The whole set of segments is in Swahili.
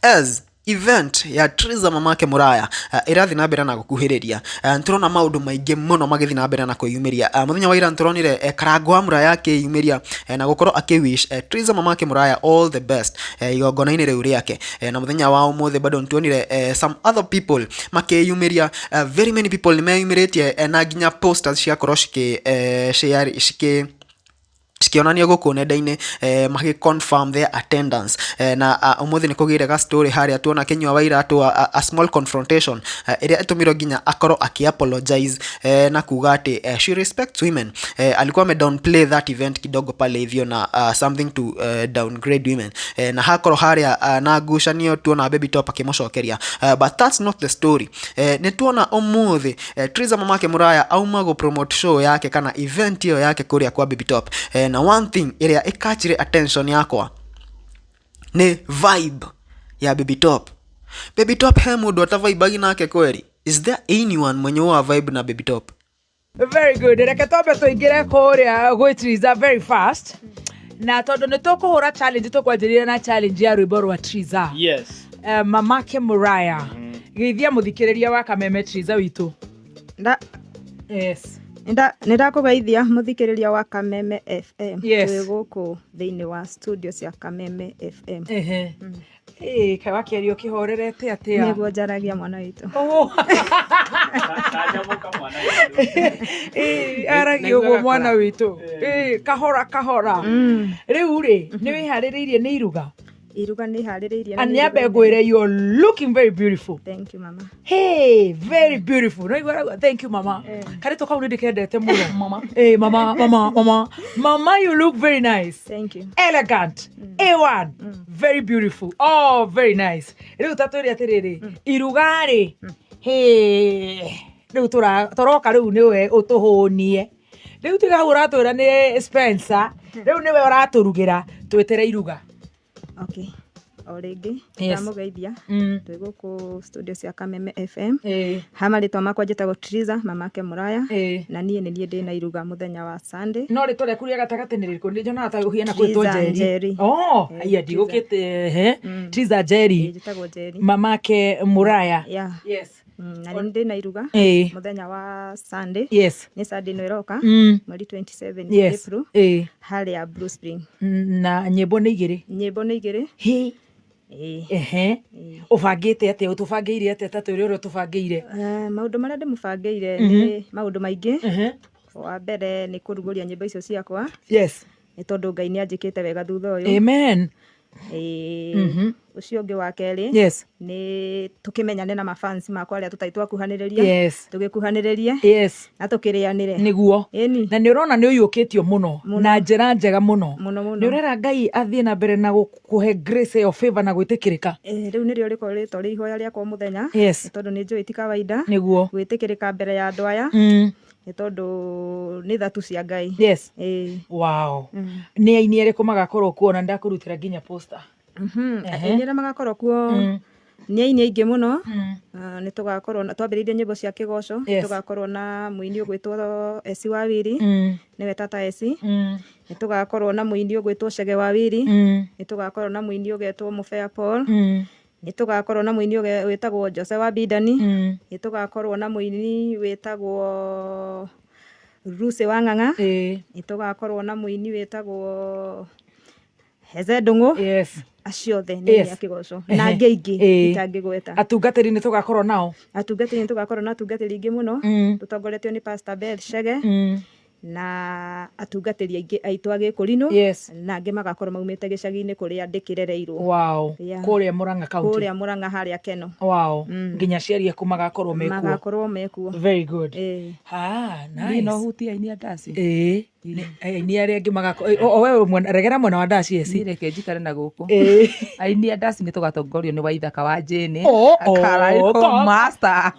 as event ya Triza mamake Muraya irathi na mbere na gukuhiriria nturona maundu maingi muno magithi na mbere na kuyumiria muthenya wa ira nturonire Karangu wa Muraya akiyumiria na gukorwo akiwish Triza mamake Muraya all the best igongona-ini riu riake na muthenya wa umuthi bado ntuonire some other people makiyumiria very many people ni meyumiritie na nginya posters cia korwo cikionania guku nenda-ini magi confirm their attendance na umuthi ni kugire ga story haria tuona Kinyua wa Iratu a small confrontation iria itumiro nginya akoro apologize na kuga ati she respects women alikuwa ame downplay that event kidogo pale hivyo na something to downgrade women na hakoro haria na gucanio tuona Baby Top akimucokeria but that's not the story ni tuona umuthi Triza mamake Muraya auma go promote show yake kana event hiyo yake kuria kwa Baby Top na one thing iria ikachire attention yakwa ni vibe ya Baby Top. Baby Top he mundu atavibe nake kweli? Is there anyone mwenye wa vibe na Baby Top? Very good. Reke tobe tuingire kuria gwi Triza very fast. Na tondu ni tukuhura challenge tukwanjiria na challenge ya rwimbo rwa Triza. Yes. Mamake Muraya. Geithia muthikiriria wa Kameme Triza witu. Yes. Nenda kugeithia muthikiriria wa Kameme FM. Yes. Guku thiini wa studio cia Kameme FM. Kawa kiario kihorerete atia. Niguo njaragia mwana witu. Aragio go mwana witu. Kahora. Riu ri ni wihaririirie ni iruga. Iruga ni haririirie. Aniambe ngwire you are looking very beautiful. Thank you mama. Hey, very beautiful. Thank you mama. Kare to kaunde kendete muno mama. Mama, you look very nice. Thank you. Elegant. A1. Very beautiful. Oh, very nice. Riu tatori atiriri. Iruga ri. Hey. Riu toroka riu niwe utuhunie. Riu tiga hura twira ni Spencer. Riu niwe uraturugira twetere iruga. Okay. Origi Yes. Ndamugeithia twi guku studio cia Kameme FM hama ritwa makwa njitagwo Triza mamake Muraya na nie ndina iruga muthenya wa Sunday no ritwa rĩaku rĩa gatagatĩ nĩ rĩrĩkũ nĩ njona ta hiana kwĩtwo Jerry Jerry. Aya ndigũkĩte Triza Jerry njitagwo Jerry mamake Muraya. Yes. Na ndina iruga muthenya wa Sunday. Yes. Ni Sunday no iroka mweri 27 yes. April haria Blue Spring na nyĩmbo nĩ igĩrĩ ubangite ate utubangire ate tatu rĩrĩ utubangire maundu maria ndimubangire ni maundu maingi wa mbere ni kuruguria nyimbo icio ciakwa. Yes. Ni tondu Ngai ni anjikite wega thutha uyu. Amen. Ucio ungi wa keri yes. ni tukimenyane na mafans makwa aria tutaitwa kuhaniriria yes. tugikuhaniririe yes. na tukirianire niguo na ni urona ni uyukitio muno na njira njega muno ni urera Ngai athie na mbere na kuhe grace of favor na gwitikirika riu ni rio rikoretwo ri ihoya riakwa muthenya tondu ni njui ti kawaida niguo gwitikirika mbere ya andu aya ni tondu ni thatu cia Ngai. Yes. Wow. Ni aini eriku magakorwo kuona ndakurutira nginya poster. Aini aria magakorwo kuo ni aini aingi muno ni tugakorwo twambiriirie nyimbo cia kigoco tugakorwo na muini ugwitwo Esi Wawiri niwe tata Esi ni tugakorwo na muini ugwitwo Chege Wawiri ni tugakorwo na muini ugetwo Mufea Paul ni tugakorwo na muini wetagwo Jose wa Bidani ni tugakorwo na muini wetagwo Ruse wa Ng'ang'a ni tugakorwo na muini wetagwo Heze Ndung'u. Yes. Aciothe ni ya kigoco na ngeigi itangigweta atungatiri ni tugakorwo nao atungatiri ni tugakorwo na atungatiri ingi muno tutongoretio ni Pastor Bell Chege na atungatiri aingi aitu agikurino na angi magakorwo maumite gicagi-ini kuria ndikirereirwo. Wow. Kuria Murang'a County. Kuria Murang'a haria Keno. Wow. Nginya ciari aku magakorwo mekuo. Very good. Nice. No hutia ini adasi. Aini aria angi magakorwo wewe mwana regera mwana wa Daci eci reke njikare na guku aini adasi ni tugatongorio ni Waithaka wa Jane master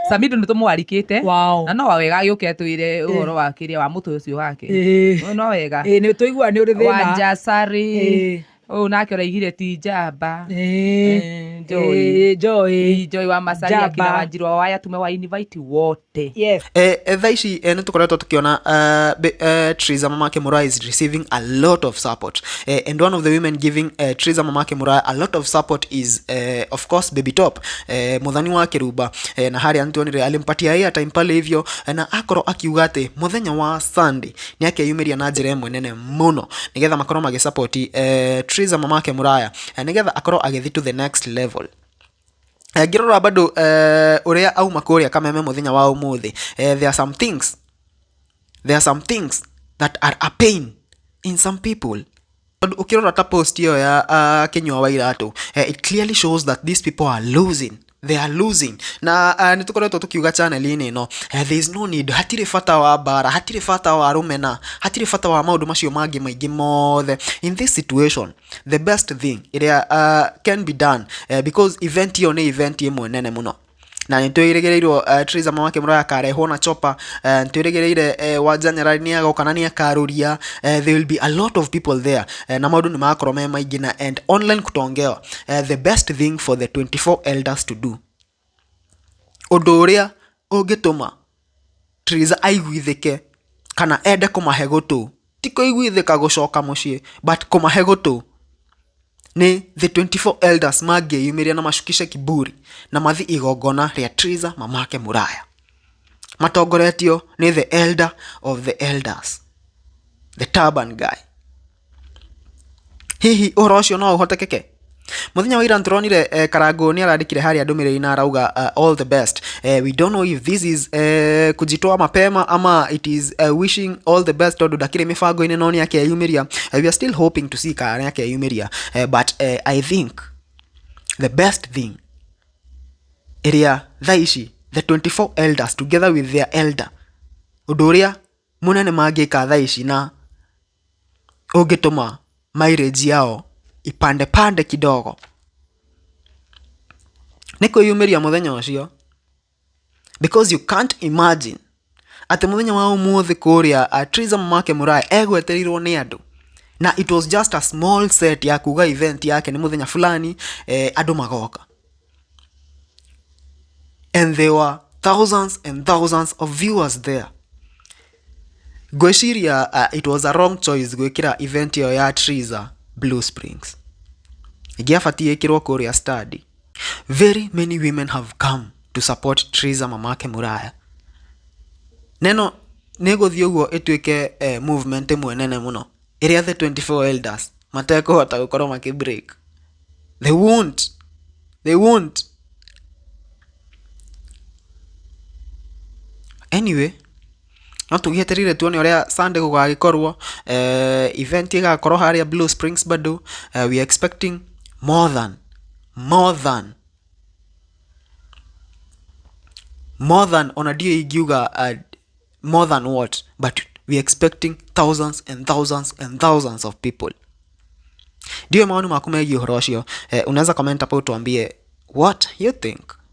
Samido ni tumwarikite na no wega yuke atwire uhoro wa kiria wa mutu ucio wake no wega ni tuigua ni uri thina wa Jasari nake oraigire ti njamba Joy wa Masaria akina Wanjiru wa Waya tume wa invite wote. Yes. Thaa ici nĩ tũkoretwo tũkĩona Triza Mamake Muraya is receiving a lot of support, and one of the women giving Triza Mamake Muraya a lot of support is of course Baby Top, muthani wa Kiruba, na harĩa nĩtuonire alimpatia airtime pale hivyo, na akorwo akiuga atĩ mũthenya wa Sunday nĩ akeyumĩria na njĩra ĩmwe nene mũno nĩgetha makorwo magĩsupport Triza Mamake Muraya nĩgetha akorwo agĩthiĩ to the next level. Ngirora bado uria au makoria kameme muthenya wa umuthi, there are some things that are a pain in some people. Ukirora ta post hiyo ya Kinyua wa Iratu, it clearly shows that these people are losing. They are losing. Na nitukoretwo tukiuga channel ini no, there is no need, hatire fata wa bara, hatire fata wa rumena, hatire fata wa maundu macio mangi maigi mothe. In this situation, the best thing can be done, because event hiyo ni event imwe nene muno. Na nitwiregereirwo Triza Mamake Muraya karehwo na chopa, nitwiregereire wa January ni agoka na ni akaruria. There will be a lot of people there, na maundu ni makorwo me maigi na and online kutongewa. The best thing for the 24 elders to do, undu uria ungituma Triza aiguithike kana ende kumahe gutu, tiko iguithika gucoka mucii, but kumahe gutu ni the 24 elders mageyumiria na mashukishe kiburi na mathi igongona ria Triza Mamake Muraya, matongoretio ni the elder of the elders, the turban guy. Hihi orocio no uhotekeke? Muthenya wa ira nturonire Karangu ni arandikire haria ndumiriri na arauga all the best. We don't know if this is kujitoa mapema ama it is wishing all the best tondu ndakire mifango ine no ni akeyumiria. We are still hoping to see kana akeyumiria, but I think the best thing area thaishi the 24 elders together with their elder, uduria munene magika thaishi na ugituma mileage yao ipande pande kidogo niko yumiria muthenya ucio, because you can't imagine ati muthenya wa umuthi kuria Triza Mamake Muraya egweterirwo ni andu na it was just a small set ya kuga event yake ni muthenya fulani, andu magoka, and there were thousands and thousands of viewers there. Gweshiria it was a wrong choice gwikira event yo ya Triza Blue Springs. Igiafatie kirwa kuria study. Very many women have come to support Triza Mamake Muraya. Neno nego thioguo etweke movement imwe nene muno iria the 24 elders mateko hota gukorwo makibreak. They won't. Anyway, no tugieterire tuone uria Sunday gugagikorwo, event igakorwo haria Blue Springs bado. We are expecting more than on a day igiuga more than what, but we are expecting thousands and thousands and thousands of people. Ndio maoni maku megiĩ ũhoro ũcio. Unaweza comment hapo tuambie what you think.